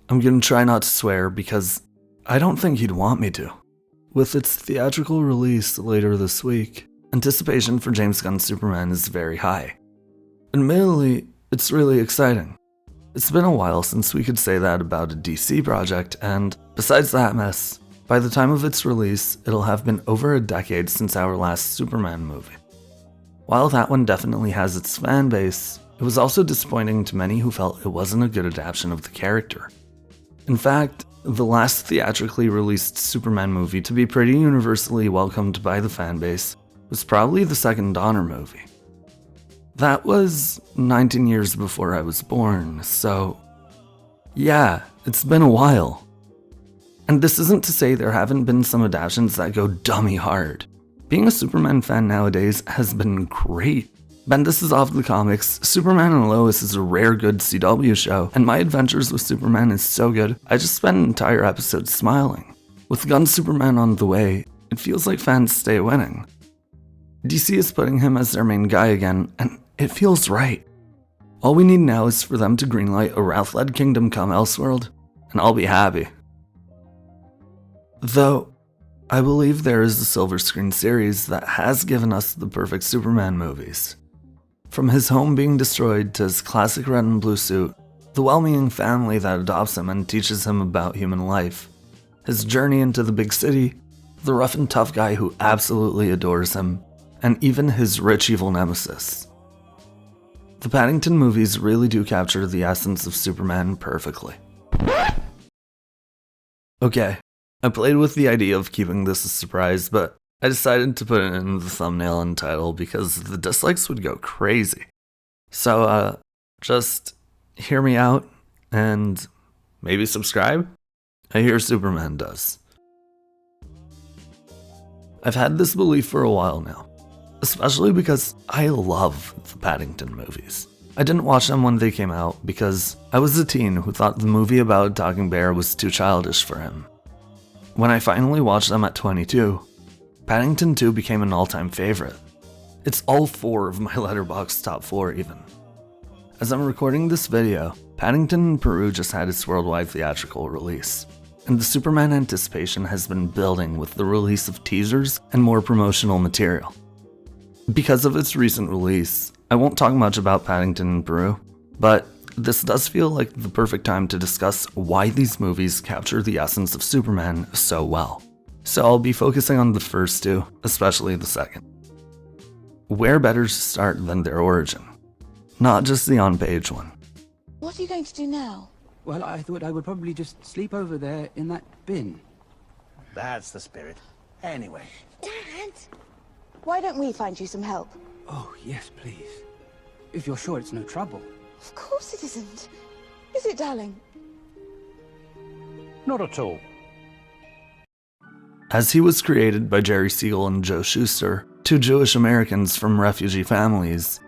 I'm gonna try not to swear because I don't think he'd want me to. With its theatrical release later this week, anticipation for James Gunn's Superman is very high. Admittedly, it's really exciting. It's been a while since we could say that about a DC project, and besides that mess, by the time of its release, it'll have been over a decade since our last Superman movie. While that one definitely has its fan base, it was also disappointing to many who felt it wasn't a good adaptation of the character. In fact, the last theatrically released Superman movie to be pretty universally welcomed by the fan base was probably the second Donner movie. That was 19 years before I was born, so yeah, it's been a while. And this isn't to say there haven't been some adaptations that go dummy hard. Being a Superman fan nowadays has been great. Bendis is off the comics, Superman and Lois is a rare good CW show, and My Adventures with Superman is so good, I just spent an entire episode smiling. With Gunn's Superman on the way, it feels like fans stay winning. DC is putting him as their main guy again, and it feels right. All we need now is for them to greenlight a Wrath-led Kingdom Come Elseworld, and I'll be happy. Though, I believe there is a silver screen series that has given us the perfect Superman movies. From his home being destroyed to his classic red and blue suit, the well-meaning family that adopts him and teaches him about human life, his journey into the big city, the rough and tough guy who absolutely adores him, and even his rich evil nemesis. The Paddington movies really do capture the essence of Superman perfectly. Okay, I played with the idea of keeping this a surprise, but I decided to put it in the thumbnail and title because the dislikes would go crazy. So, just hear me out and maybe subscribe? I hear Superman does. I've had this belief for a while now, especially because I love the Paddington movies. I didn't watch them when they came out because I was a teen who thought the movie about a talking bear was too childish for him. When I finally watched them at 22, Paddington 2 became an all-time favorite. It's all 4 of my Letterboxd top 4 even. As I'm recording this video, Paddington in Peru just had its worldwide theatrical release, and the Superman anticipation has been building with the release of teasers and more promotional material. Because of its recent release, I won't talk much about Paddington in Peru, but this does feel like the perfect time to discuss why these movies capture the essence of Superman so well. So I'll be focusing on the first two, especially the second. Where better to start than their origin? Not just the on-page one. What are you going to do now? Well, I thought I would probably just sleep over there in that bin. That's the spirit. Anyway. Dad! Why don't we find you some help? Oh, yes, please. If you're sure it's no trouble. Of course it isn't. Is it, darling? Not at all. As he was created by Jerry Siegel and Joe Shuster, 2 Jewish Americans from refugee families,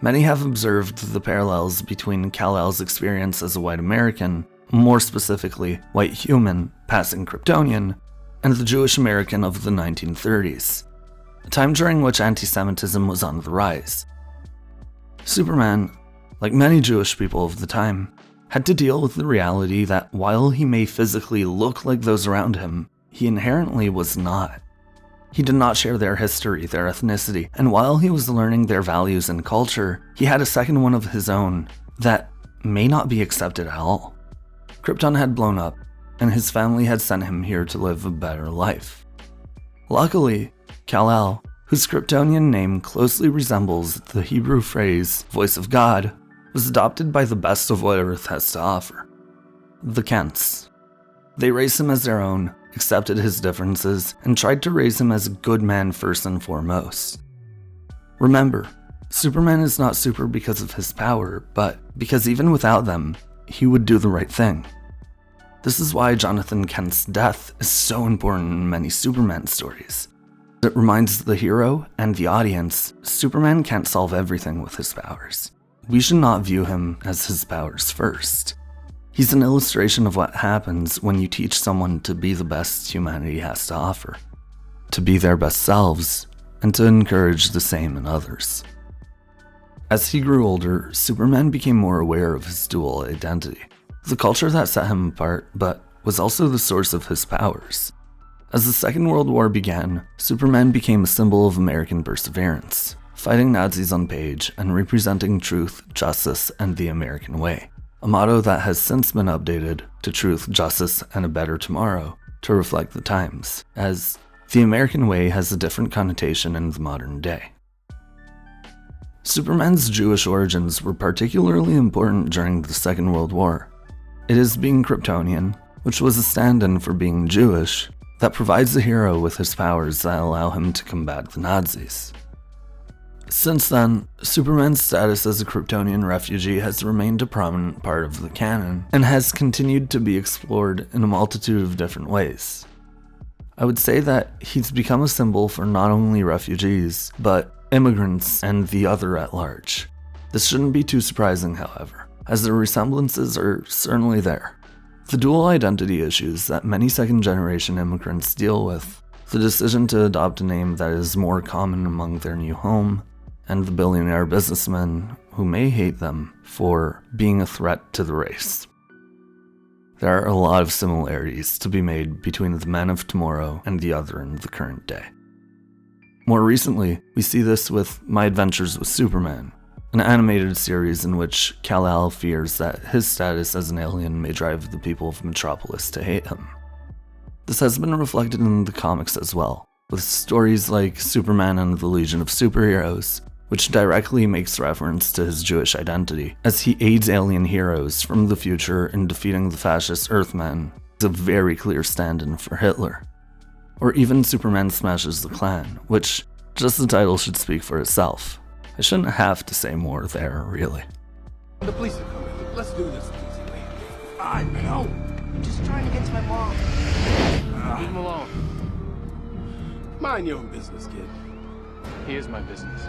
many have observed the parallels between Kal-El's experience as a white American, more specifically white human passing Kryptonian, and the Jewish American of the 1930s, a time during which anti-Semitism was on the rise. Superman, like many Jewish people of the time, had to deal with the reality that while he may physically look like those around him, he inherently was not. He did not share their history, their ethnicity, and while he was learning their values and culture, he had a second one of his own that may not be accepted at all. Krypton had blown up, and his family had sent him here to live a better life. Luckily, Kal-El, whose Kryptonian name closely resembles the Hebrew phrase, voice of God, was adopted by the best of what Earth has to offer, the Kents. They raised him as their own, accepted his differences, and tried to raise him as a good man first and foremost. Remember, Superman is not super because of his power, but because even without them, he would do the right thing. This is why Jonathan Kent's death is so important in many Superman stories. It reminds the hero and the audience, Superman can't solve everything with his powers. We should not view him as his powers first. He's an illustration of what happens when you teach someone to be the best humanity has to offer, to be their best selves, and to encourage the same in others. As he grew older, Superman became more aware of his dual identity, the culture that set him apart, but was also the source of his powers. As the Second World War began, Superman became a symbol of American perseverance, fighting Nazis on page and representing truth, justice, and the American way. A motto that has since been updated to truth, justice, and a better tomorrow to reflect the times, as the American way has a different connotation in the modern day. Superman's Jewish origins were particularly important during the Second World War. It is being Kryptonian, which was a stand-in for being Jewish, that provides the hero with his powers that allow him to combat the Nazis. Since then, Superman's status as a Kryptonian refugee has remained a prominent part of the canon, and has continued to be explored in a multitude of different ways. I would say that he's become a symbol for not only refugees, but immigrants and the other at large. This shouldn't be too surprising, however, as the resemblances are certainly there. The dual identity issues that many second-generation immigrants deal with, the decision to adopt a name that is more common among their new home, and the billionaire businessmen who may hate them for being a threat to the race. There are a lot of similarities to be made between the men of tomorrow and the other in the current day. More recently, we see this with My Adventures with Superman, an animated series in which Kal-El fears that his status as an alien may drive the people of Metropolis to hate him. This has been reflected in the comics as well, with stories like Superman and the Legion of Superheroes, which directly makes reference to his Jewish identity, as he aids alien heroes from the future in defeating the fascist Earthmen, as a very clear stand-in for Hitler. Or even Superman Smashes the Klan, which just the title should speak for itself. I shouldn't have to say more there, really. The police are coming. Let's do this easily. I know. I'm just trying to get to my mom. Leave him alone. Mind your own business, kid. He is my business.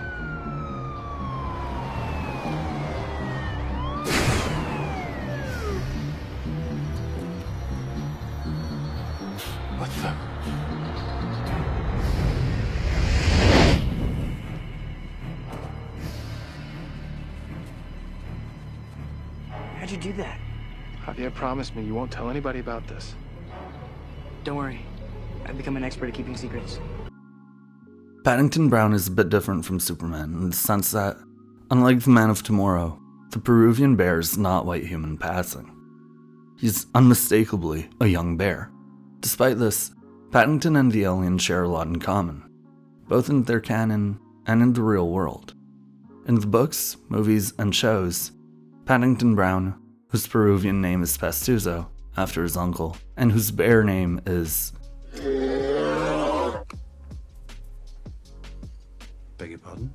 What the? How'd you do that? Javier promised me you won't tell anybody about this. Don't worry. I've become an expert at keeping secrets. Paddington Brown is a bit different from Superman in the sense that, unlike the Man of Tomorrow, the Peruvian bear is not white human passing. He's unmistakably a young bear. Despite this, Paddington and the alien share a lot in common, both in their canon and in the real world. In the books, movies, and shows, Paddington Brown, whose Peruvian name is Pastuzo, after his uncle, and whose bear name is... Beg your pardon?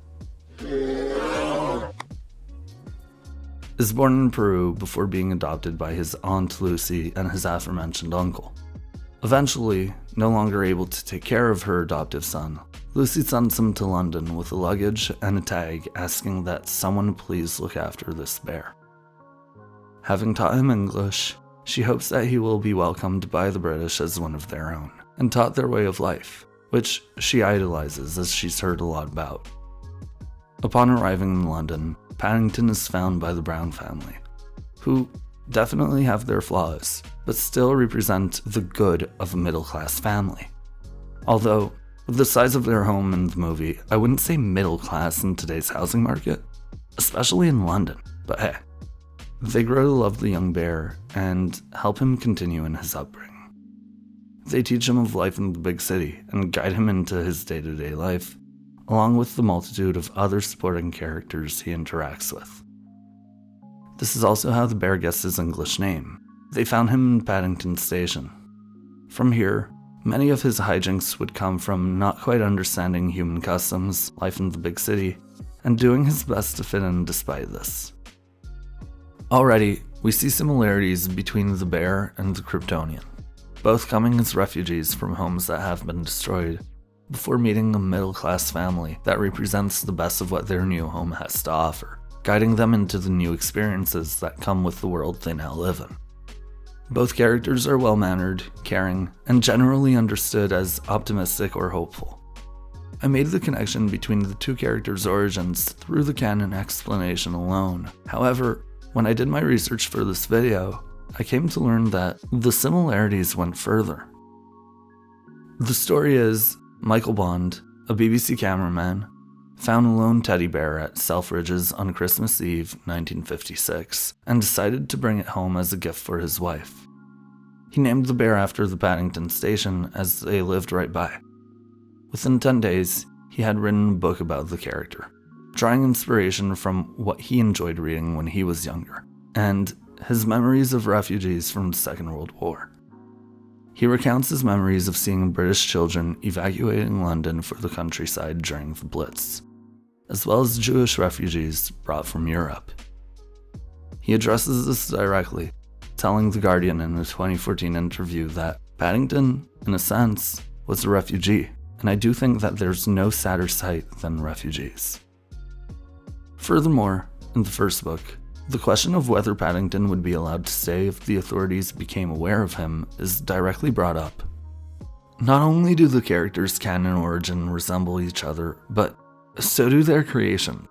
is born in Peru before being adopted by his Aunt Lucy and his aforementioned uncle. Eventually, no longer able to take care of her adoptive son, Lucy sends him to London with a luggage and a tag asking that someone please look after this bear. Having taught him English, she hopes that he will be welcomed by the British as one of their own, and taught their way of life, which she idolizes as she's heard a lot about. Upon arriving in London, Paddington is found by the Brown family, who definitely have their flaws, but still represent the good of a middle-class family. Although, with the size of their home in the movie, I wouldn't say middle-class in today's housing market, especially in London, but hey. They grow to love the young bear and help him continue in his upbringing. They teach him of life in the big city and guide him into his day-to-day life, along with the multitude of other supporting characters he interacts with. This is also how the bear gets his English name. They found him in Paddington Station. From here, many of his hijinks would come from not quite understanding human customs, life in the big city, and doing his best to fit in despite this. Already, we see similarities between the bear and the Kryptonian, both coming as refugees from homes that have been destroyed, before meeting a middle-class family that represents the best of what their new home has to offer, guiding them into the new experiences that come with the world they now live in. Both characters are well-mannered, caring, and generally understood as optimistic or hopeful. I made the connection between the two characters' origins through the canon explanation alone. However, when I did my research for this video, I came to learn that the similarities went further. The story is Michael Bond, a BBC cameraman, found a lone teddy bear at Selfridge's on Christmas Eve 1956 and decided to bring it home as a gift for his wife. He named the bear after the Paddington station as they lived right by. Within 10 days, he had written a book about the character, drawing inspiration from what he enjoyed reading when he was younger, and his memories of refugees from the Second World War. He recounts his memories of seeing British children evacuating London for the countryside during the Blitz, as well as Jewish refugees brought from Europe. He addresses this directly, telling The Guardian in a 2014 interview that Paddington, in a sense, was a refugee, and I do think that there's no sadder sight than refugees. Furthermore, in the first book, the question of whether Paddington would be allowed to stay if the authorities became aware of him is directly brought up. Not only do the characters' canon origin resemble each other, but so do their creation.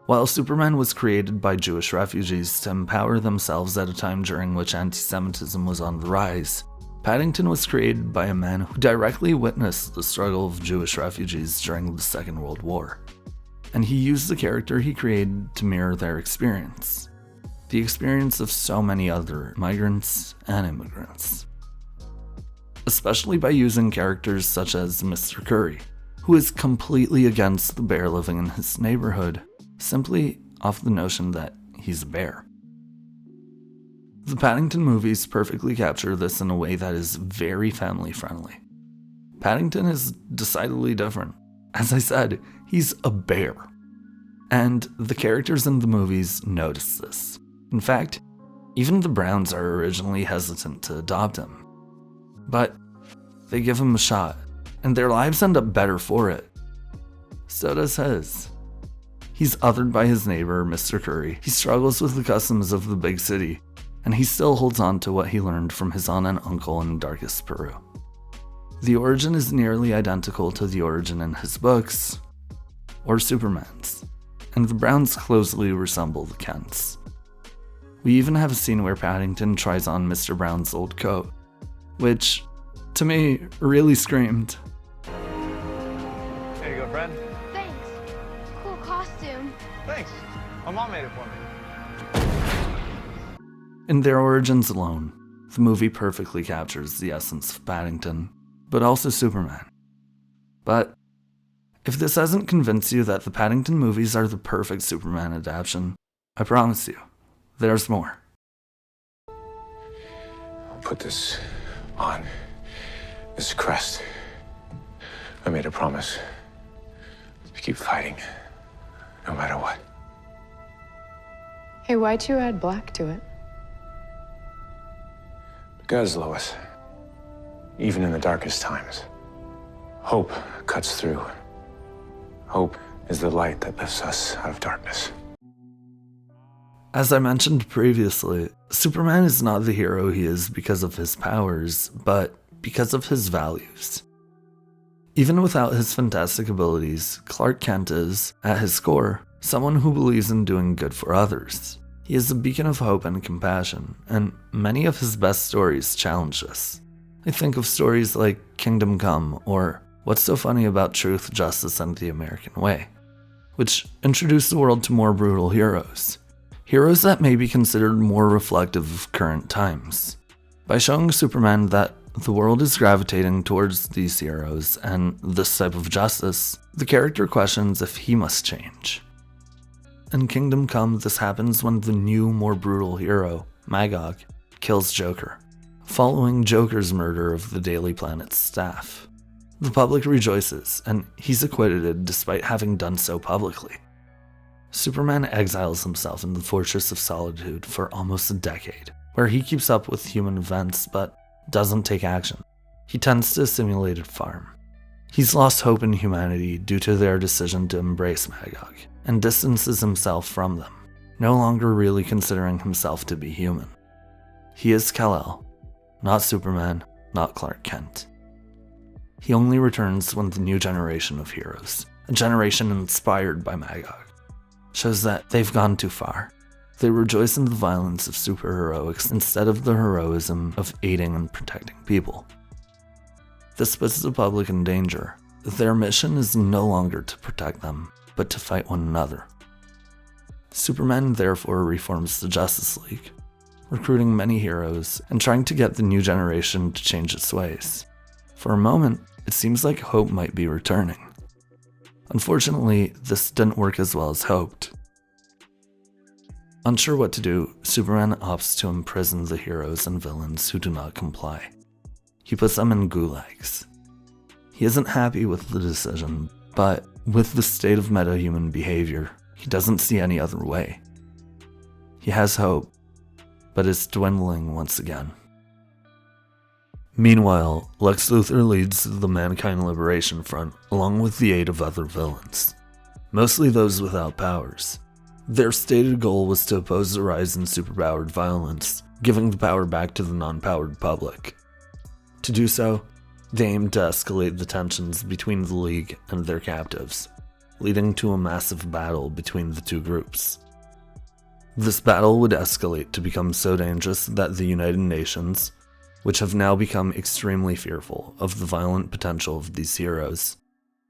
While Superman was created by Jewish refugees to empower themselves at a time during which anti-Semitism was on the rise, Paddington was created by a man who directly witnessed the struggle of Jewish refugees during the Second World War. And he used the character he created to mirror their experience, the experience of so many other migrants and immigrants. Especially by using characters such as Mr. Curry, who is completely against the bear living in his neighborhood, simply off the notion that he's a bear. The Paddington movies perfectly capture this in a way that is very family friendly. Paddington is decidedly different. As I said, he's a bear. And the characters in the movies notice this. In fact, even the Browns are originally hesitant to adopt him. But they give him a shot, and their lives end up better for it. So does his. He's othered by his neighbor, Mr. Curry. He struggles with the customs of the big city, and he still holds on to what he learned from his aunt and uncle in darkest Peru. The origin is nearly identical to the origin in his books, or Superman's, and the Browns closely resemble the Kents. We even have a scene where Paddington tries on Mr. Brown's old coat, which, to me, really screamed, Here you go, friend. Thanks. Cool costume. Thanks. My mom made it for me. In their origins alone, the movie perfectly captures the essence of Paddington, but also Superman. But if this hasn't convinced you that the Paddington movies are the perfect Superman adaptation, I promise you, there's more. I'll put this on this crest. I made a promise to keep fighting, no matter what. Hey, why'd you add black to it? Because, Lois, even in the darkest times, hope cuts through. Hope is the light that lifts us out of darkness. As I mentioned previously, Superman is not the hero he is because of his powers, but because of his values. Even without his fantastic abilities, Clark Kent is, at his core, someone who believes in doing good for others. He is a beacon of hope and compassion, and many of his best stories challenge this. I think of stories like Kingdom Come or What's So Funny About Truth, Justice, and the American Way, which introduce the world to more brutal heroes. Heroes that may be considered more reflective of current times. By showing Superman that the world is gravitating towards these heroes and this type of justice, the character questions if he must change. In Kingdom Come, this happens when the new, more brutal hero, Magog, kills Joker, following Joker's murder of the Daily Planet's staff. The public rejoices, and he's acquitted despite having done so publicly. Superman exiles himself in the Fortress of Solitude for almost a decade, where he keeps up with human events but doesn't take action. He tends to a simulated farm. He's lost hope in humanity due to their decision to embrace Magog, and distances himself from them, no longer really considering himself to be human. He is Kal-El, not Superman, not Clark Kent. He only returns when the new generation of heroes, a generation inspired by Magog, shows that they've gone too far, They rejoice in the violence of superheroics instead of the heroism of aiding and protecting people. This puts the public in danger. Their mission is no longer to protect them, but to fight one another. Superman therefore reforms the Justice League, recruiting many heroes and trying to get the new generation to change its ways. For a moment, it seems like hope might be returning. Unfortunately, this didn't work as well as hoped. Unsure what to do, Superman opts to imprison the heroes and villains who do not comply. He puts them in gulags. He isn't happy with the decision, but with the state of metahuman behavior, he doesn't see any other way. He has hope, but it's dwindling once again. Meanwhile, Lex Luthor leads the Mankind Liberation Front along with the aid of other villains, mostly those without powers. Their stated goal was to oppose the rise in superpowered violence, giving the power back to the non-powered public. To do so, they aimed to escalate the tensions between the League and their captives, leading to a massive battle between the two groups. This battle would escalate to become so dangerous that the United Nations, which have now become extremely fearful of the violent potential of these heroes,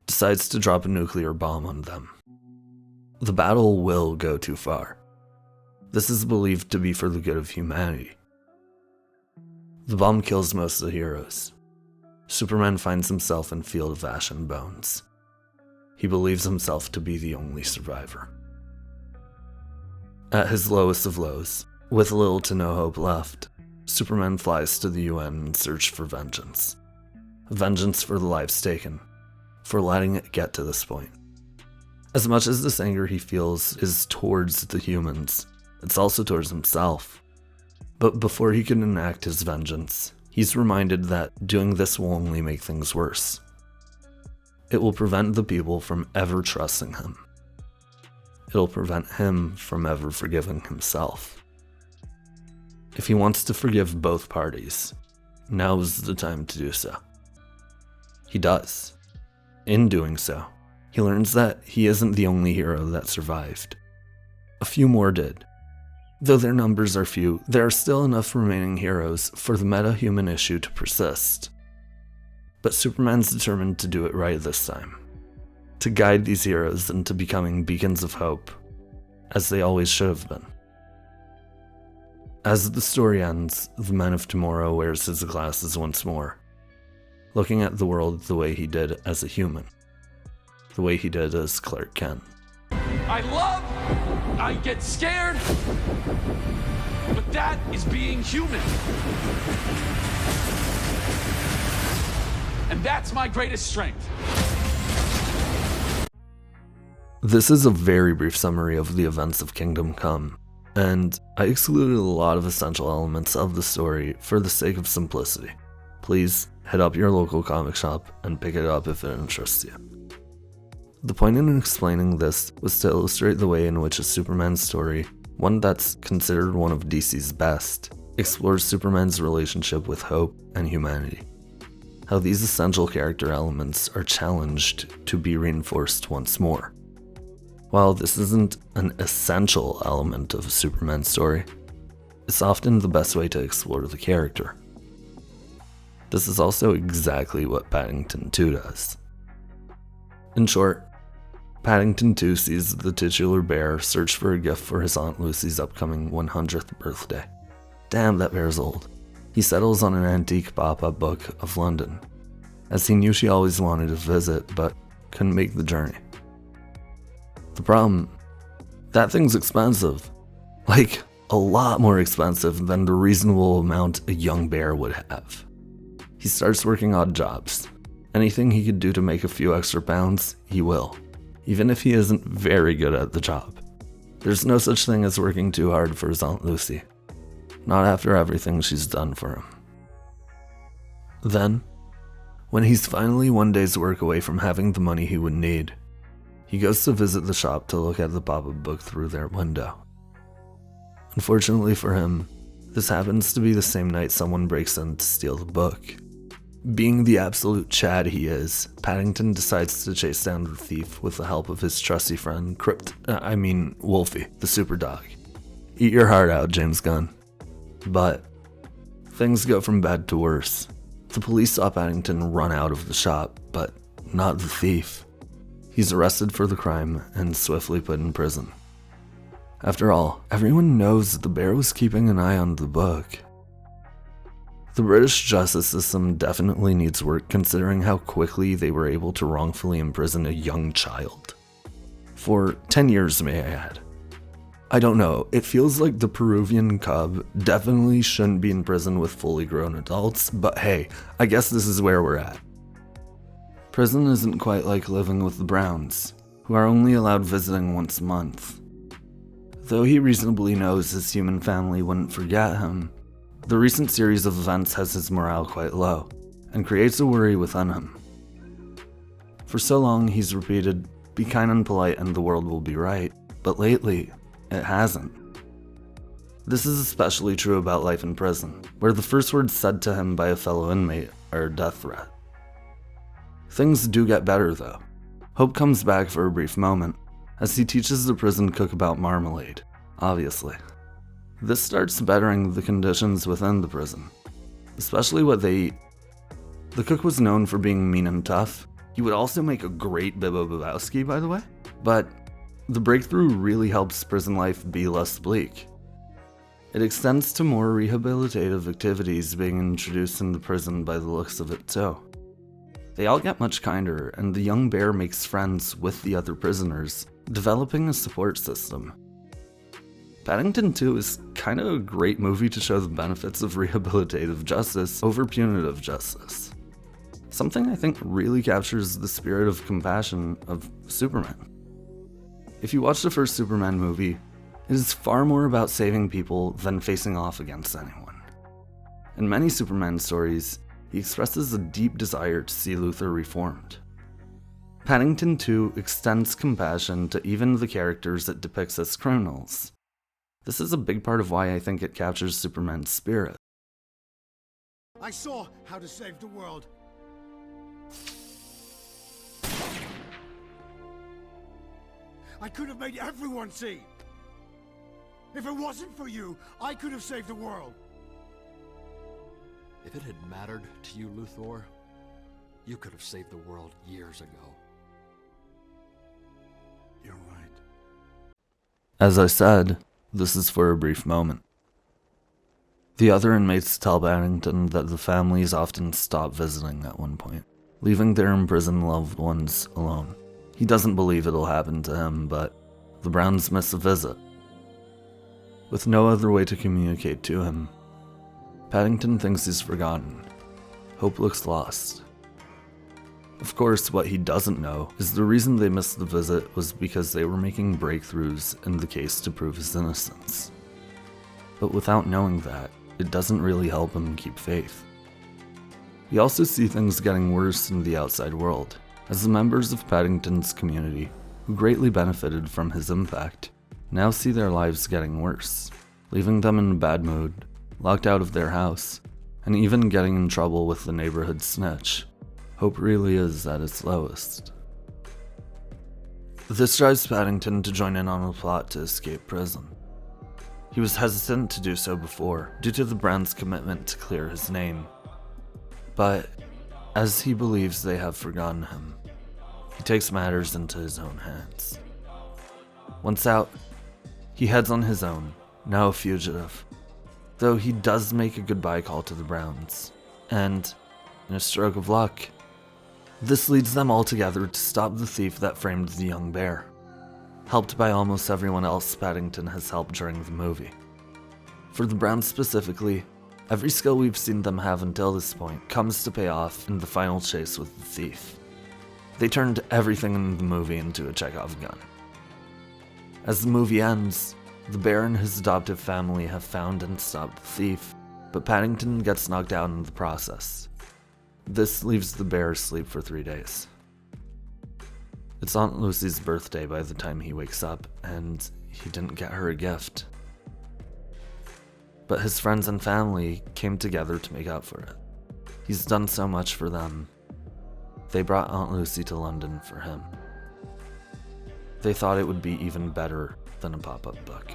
decides to drop a nuclear bomb on them. The battle will go too far. This is believed to be for the good of humanity. The bomb kills most of the heroes. Superman finds himself in Field of Ash and Bones. He believes himself to be the only survivor. At his lowest of lows, with little to no hope left, Superman flies to the UN in search for vengeance. Vengeance for the lives taken, for letting it get to this point. As much as this anger he feels is towards the humans, it's also towards himself. But before he can enact his vengeance, he's reminded that doing this will only make things worse. It will prevent the people from ever trusting him. It'll prevent him from ever forgiving himself. If he wants to forgive both parties, now's the time to do so. He does. In doing so, he learns that he isn't the only hero that survived. A few more did. Though their numbers are few, there are still enough remaining heroes for the meta-human issue to persist. But Superman's determined to do it right this time, to guide these heroes into becoming beacons of hope, as they always should have been. As the story ends, the Man of Tomorrow wears his glasses once more, looking at the world the way he did as a human, the way he did as Clark Kent. I get scared, but that is being human. And that's my greatest strength. This is a very brief summary of the events of Kingdom Come, and I excluded a lot of essential elements of the story for the sake of simplicity. Please head up your local comic shop and pick it up if it interests you. The point in explaining this was to illustrate the way in which a Superman story, one that's considered one of DC's best, explores Superman's relationship with hope and humanity. How these essential character elements are challenged to be reinforced once more. While this isn't an essential element of a Superman story, it's often the best way to explore the character. This is also exactly what Paddington 2 does. In short, Paddington 2 sees the titular bear search for a gift for his Aunt Lucy's upcoming 100th birthday. Damn, that bear's old. He settles on an antique pop-up book of London, as he knew she always wanted to visit but couldn't make the journey. The problem, that thing's expensive. Like, a lot more expensive than the reasonable amount a young bear would have. He starts working odd jobs. Anything he could do to make a few extra pounds, he will, even if he isn't very good at the job. There's no such thing as working too hard for his Aunt Lucy. Not after everything she's done for him. Then, when he's finally one day's work away from having the money he would need, he goes to visit the shop to look at the pop-up book through their window. Unfortunately for him, this happens to be the same night someone breaks in to steal the book. Being the absolute Chad he is, Paddington decides to chase down the thief with the help of his trusty friend Wolfie, the super dog. Eat your heart out, James Gunn. But things go from bad to worse. The police saw Paddington run out of the shop, but not the thief. He's arrested for the crime and swiftly put in prison. After all, everyone knows the bear was keeping an eye on the book. The British justice system definitely needs work considering how quickly they were able to wrongfully imprison a young child. For 10 years, may I add. I don't know, it feels like the Peruvian cub definitely shouldn't be in prison with fully grown adults, but hey, I guess this is where we're at. Prison isn't quite like living with the Browns, who are only allowed visiting once a month. Though he reasonably knows his human family wouldn't forget him, the recent series of events has his morale quite low, and creates a worry within him. For so long he's repeated, "Be kind and polite and the world will be right," but lately, it hasn't. This is especially true about life in prison, where the first words said to him by a fellow inmate are a death threat. Things do get better though. Hope comes back for a brief moment, as he teaches the prison cook about marmalade, obviously. This starts bettering the conditions within the prison, especially what they eat. The cook was known for being mean and tough. He would also make a great Bibbo Babowski, by the way, but the breakthrough really helps prison life be less bleak. It extends to more rehabilitative activities being introduced in the prison by the looks of it too. They all get much kinder, and the young bear makes friends with the other prisoners, developing a support system. Paddington 2 is kind of a great movie to show the benefits of rehabilitative justice over punitive justice. Something I think really captures the spirit of compassion of Superman. If you watch the first Superman movie, it is far more about saving people than facing off against anyone. In many Superman stories, he expresses a deep desire to see Luthor reformed. Paddington 2 extends compassion to even the characters it depicts as criminals. This is a big part of why I think it captures Superman's spirit. I saw how to save the world. I could have made everyone see. If it wasn't for you, I could have saved the world. If it had mattered to you, Luthor, you could have saved the world years ago. You're right. As I said, this is for a brief moment. The other inmates tell Paddington that the families often stop visiting at one point, leaving their imprisoned loved ones alone. He doesn't believe it'll happen to him, but the Browns miss a visit. With no other way to communicate to him, Paddington thinks he's forgotten. Hope looks lost. Of course, what he doesn't know is the reason they missed the visit was because they were making breakthroughs in the case to prove his innocence. But without knowing that, it doesn't really help him keep faith. We also see things getting worse in the outside world, as the members of Paddington's community, who greatly benefited from his impact, now see their lives getting worse, leaving them in a bad mood, locked out of their house, and even getting in trouble with the neighborhood snitch. Hope really is at its lowest. This drives Paddington to join in on a plot to escape prison. He was hesitant to do so before, due to the Browns' commitment to clear his name. But, as he believes they have forgotten him, he takes matters into his own hands. Once out, he heads on his own, now a fugitive, though he does make a goodbye call to the Browns, and, in a stroke of luck, this leads them all together to stop the thief that framed the young bear, helped by almost everyone else Paddington has helped during the movie. For the Browns specifically, every skill we've seen them have until this point comes to pay off in the final chase with the thief. They turned everything in the movie into a Chekhov gun. As the movie ends, the bear and his adoptive family have found and stopped the thief, but Paddington gets knocked out in the process. This leaves the bear asleep for 3 days. It's Aunt Lucy's birthday by the time he wakes up, and he didn't get her a gift. But his friends and family came together to make up for it. He's done so much for them. They brought Aunt Lucy to London for him. They thought it would be even better than a pop-up book.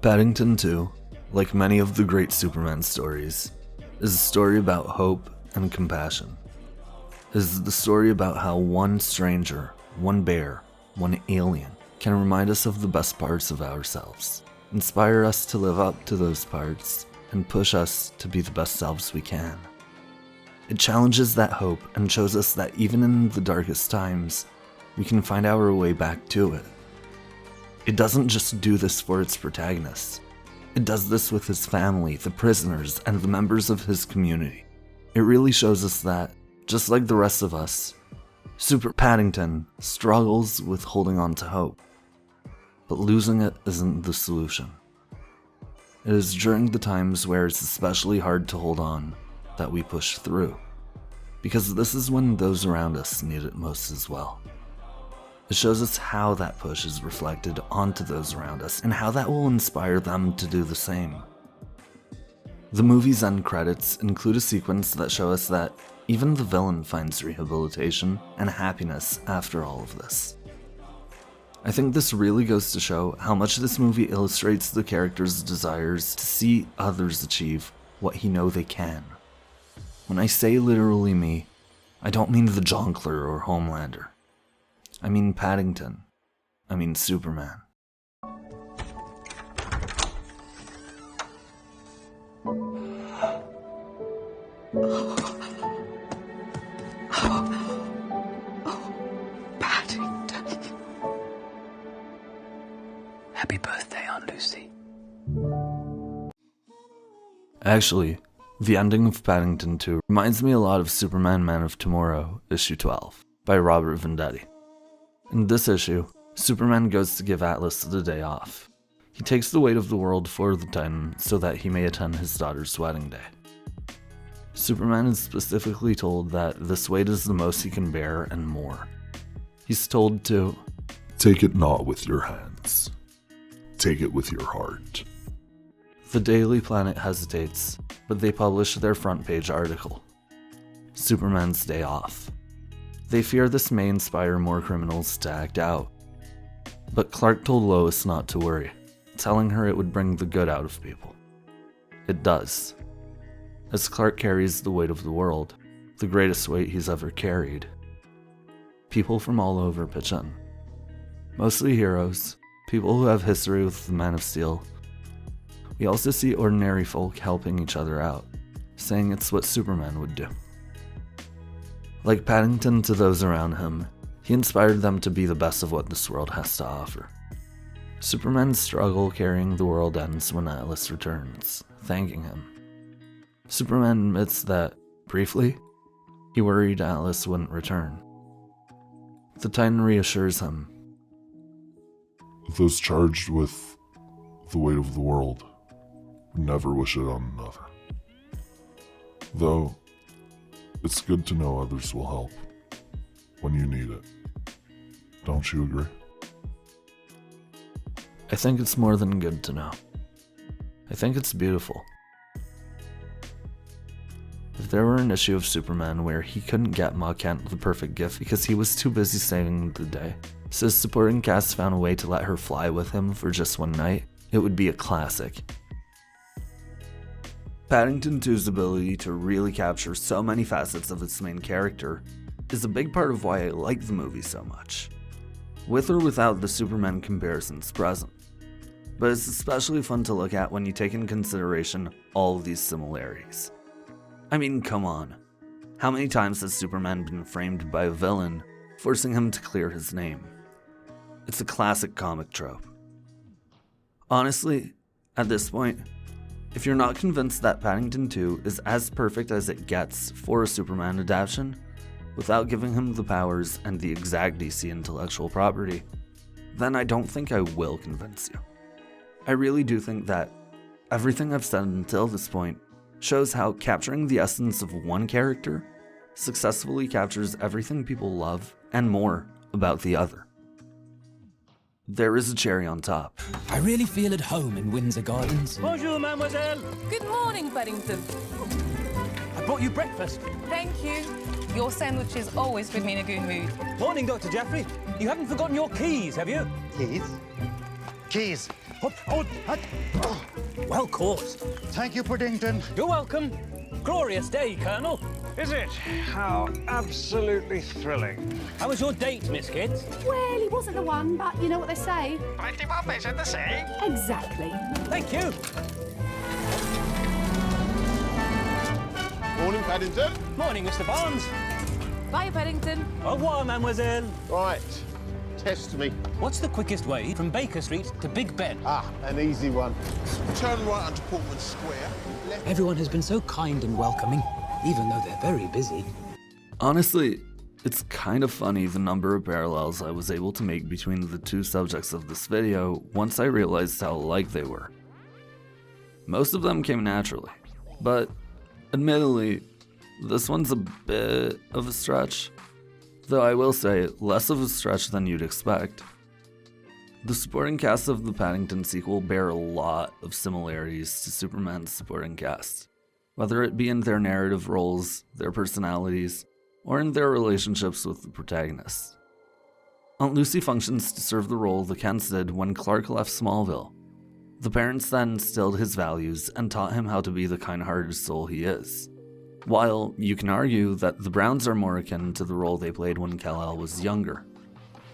Paddington 2, like many of the great Superman stories, is a story about hope and compassion. It is the story about how one stranger, one bear, one alien can remind us of the best parts of ourselves, inspire us to live up to those parts, and push us to be the best selves we can. It challenges that hope and shows us that even in the darkest times, we can find our way back to it. It doesn't just do this for its protagonists. It does this with his family, the prisoners, and the members of his community. It really shows us that, just like the rest of us, Super Paddington struggles with holding on to hope. But losing it isn't the solution. It is during the times where it's especially hard to hold on that we push through, because this is when those around us need it most as well. It shows us how that push is reflected onto those around us and how that will inspire them to do the same. The movie's end credits include a sequence that show us that even the villain finds rehabilitation and happiness after all of this. I think this really goes to show how much this movie illustrates the character's desires to see others achieve what he knows they can. When I say literally me, I don't mean the Jongleur or Homelander. I mean Paddington. I mean Superman. Paddington. Happy birthday, Aunt Lucy. Actually, the ending of Paddington 2 reminds me a lot of Superman Man of Tomorrow, issue 12, by Robert Venditti. In this issue, Superman goes to give Atlas the day off. He takes the weight of the world for the Titan so that he may attend his daughter's wedding day. Superman is specifically told that this weight is the most he can bear and more. He's told to take it not with your hands. Take it with your heart. The Daily Planet hesitates, but they publish their front page article. Superman's Day Off. They fear this may inspire more criminals to act out. But Clark told Lois not to worry, telling her it would bring the good out of people. It does. As Clark carries the weight of the world, the greatest weight he's ever carried, people from all over pitch in. Mostly heroes, people who have history with the Man of Steel. We also see ordinary folk helping each other out, saying it's what Superman would do. Like Paddington to those around him, he inspired them to be the best of what this world has to offer. Superman's struggle carrying the world ends when Atlas returns, thanking him. Superman admits that, briefly, he worried Atlas wouldn't return. The Titan reassures him. Those charged with the weight of the world would never wish it on another. Though, it's good to know others will help when you need it. Don't you agree? I think it's more than good to know. I think it's beautiful. If there were an issue of Superman where he couldn't get Ma Kent the perfect gift because he was too busy saving the day, so his supporting cast found a way to let her fly with him for just one night, it would be a classic. Paddington 2's ability to really capture so many facets of its main character is a big part of why I like the movie so much, with or without the Superman comparisons present. But it's especially fun to look at when you take in consideration all of these similarities. I mean, come on. How many times has Superman been framed by a villain, forcing him to clear his name? It's a classic comic trope. Honestly, at this point, if you're not convinced that Paddington 2 is as perfect as it gets for a Superman adaptation, without giving him the powers and the exact DC intellectual property, then I don't think I will convince you. I really do think that everything I've said until this point shows how capturing the essence of one character successfully captures everything people love and more about the other. There is a cherry on top. I really feel at home in Windsor Gardens. Bonjour, mademoiselle. Good morning, Paddington. I brought you breakfast. Thank you. Your sandwiches always put me in a good mood. Morning, Dr. Jeffrey. You haven't forgotten your keys, have you? Keys? Keys. Well caught. Thank you, Paddington. You're welcome. Glorious day, Colonel. Is it? How absolutely thrilling. How was your date, Miss Kids? Well, he wasn't the one, but you know what they say. Plenty what they said the same. Exactly. Thank you. Morning, Paddington. Morning, Mr. Barnes. Bye, Paddington. Au revoir, mademoiselle. Right, test me. What's the quickest way from Baker Street to Big Ben? Ah, an easy one. Turn right onto Portman Square. Everyone has been so kind and welcoming, even though they're very busy. Honestly, it's kind of funny the number of parallels I was able to make between the two subjects of this video once I realized how alike they were. Most of them came naturally, but admittedly, this one's a bit of a stretch, though I will say less of a stretch than you'd expect. The supporting cast of the Paddington sequel bear a lot of similarities to Superman's supporting cast, whether it be in their narrative roles, their personalities, or in their relationships with the protagonists. Aunt Lucy functions to serve the role the Kents did when Clark left Smallville. The parents then instilled his values and taught him how to be the kind-hearted soul he is. While you can argue that the Browns are more akin to the role they played when Kal-El was younger,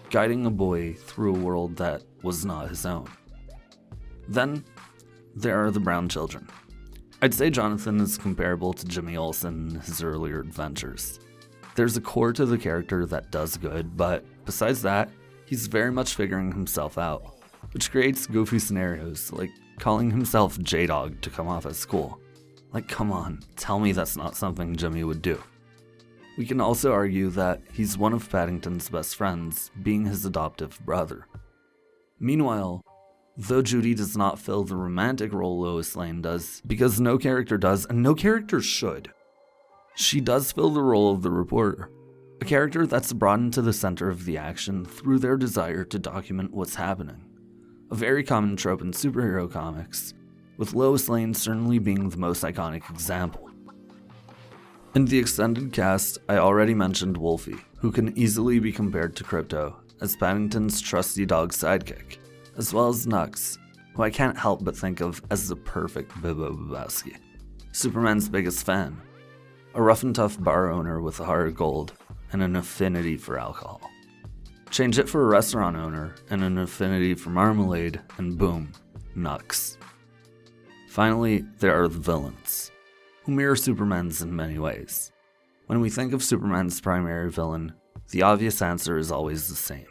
guiding a boy through a world that was not his own. Then, there are the Brown children. I'd say Jonathan is comparable to Jimmy Olsen in his earlier adventures. There's a core to the character that does good, but besides that, he's very much figuring himself out, which creates goofy scenarios like calling himself J-Dog to come off at school. Like, come on, tell me that's not something Jimmy would do. We can also argue that he's one of Paddington's best friends, being his adoptive brother. Meanwhile, though Judy does not fill the romantic role Lois Lane does, because no character does, and no character should, she does fill the role of the reporter, a character that's brought into the center of the action through their desire to document what's happening. A very common trope in superhero comics, with Lois Lane certainly being the most iconic example. In the extended cast, I already mentioned Wolfie, who can easily be compared to Crypto as Paddington's trusty dog sidekick, as well as Nux, who I can't help but think of as the perfect Bibbo Babowski, Superman's biggest fan, a rough and tough bar owner with a heart of gold and an affinity for alcohol. Change it for a restaurant owner and an affinity for marmalade, and boom, Nux. Finally, there are the villains, who mirror Superman's in many ways. When we think of Superman's primary villain, the obvious answer is always the same: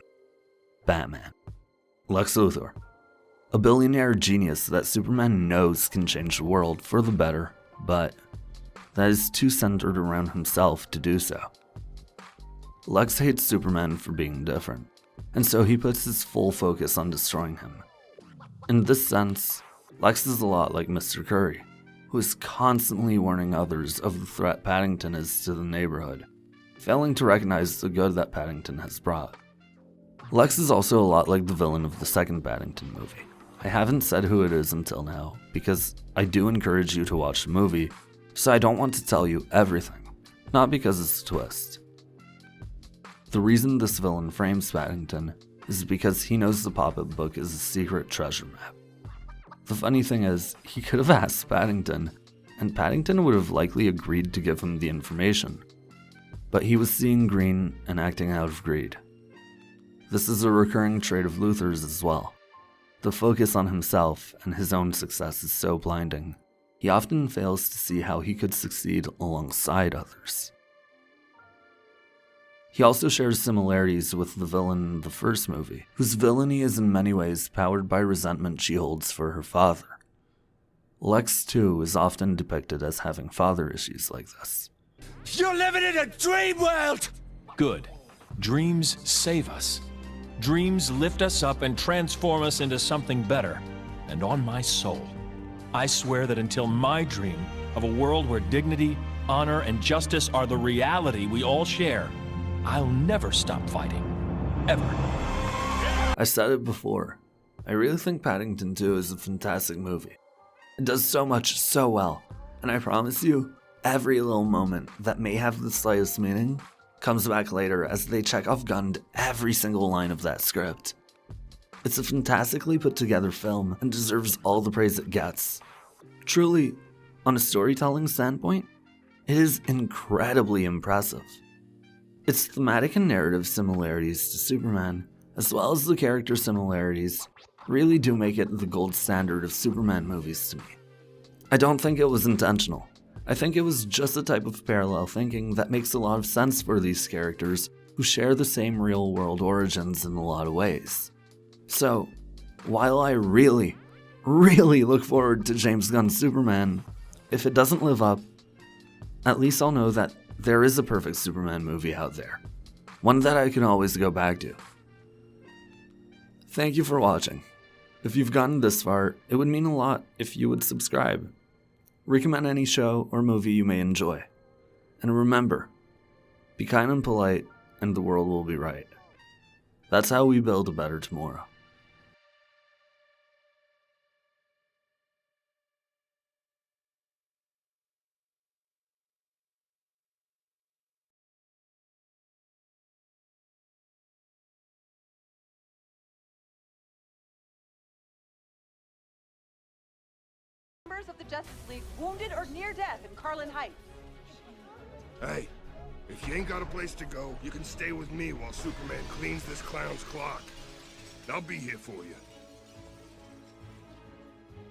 Batman. Lex Luthor, a billionaire genius that Superman knows can change the world for the better, but that is too centered around himself to do so. Lex hates Superman for being different, and so he puts his full focus on destroying him. In this sense, Lex is a lot like Mr. Curry, who is constantly warning others of the threat Paddington is to the neighborhood, failing to recognize the good that Paddington has brought. Lex is also a lot like the villain of the second Paddington movie. I haven't said who it is until now, because I do encourage you to watch the movie, so I don't want to tell you everything, not because it's a twist. The reason this villain frames Paddington is because he knows the pop-up book is a secret treasure map. The funny thing is, he could have asked Paddington, and Paddington would have likely agreed to give him the information. But he was seeing green and acting out of greed. This is a recurring trait of Luthor's as well. The focus on himself and his own success is so blinding, he often fails to see how he could succeed alongside others. He also shares similarities with the villain in the first movie, whose villainy is in many ways powered by resentment she holds for her father. Lex, too, is often depicted as having father issues like this. You're living in a dream world! Good. Dreams save us. Dreams lift us up and transform us into something better. And on my soul, I swear that until my dream of a world where dignity, honor, and justice are the reality we all share, I'll never stop fighting. Ever. I said it before. I really think Paddington 2 is a fantastic movie. It does so much so well, and I promise you, every little moment that may have the slightest meaning comes back later as they check off Gunn every single line of that script. It's a fantastically put together film and deserves all the praise it gets. Truly, on a storytelling standpoint, it is incredibly impressive. Its thematic and narrative similarities to Superman, as well as the character similarities, really do make it the gold standard of Superman movies to me. I don't think it was intentional. I think it was just a type of parallel thinking that makes a lot of sense for these characters who share the same real-world origins in a lot of ways. So, while I really look forward to James Gunn's Superman, if it doesn't live up, at least I'll know that there is a perfect Superman movie out there. One that I can always go back to. Thank you for watching. If you've gotten this far, it would mean a lot if you would subscribe. Recommend any show or movie you may enjoy. And remember, be kind and polite, and the world will be right. That's how we build a better tomorrow. Members of the Justice League wounded or near death in Carlin Heights. Hey, if you ain't got a place to go, you can stay with me while Superman cleans this clown's clock. I'll be here for you.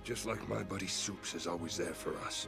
Just like my buddy Supes is always there for us.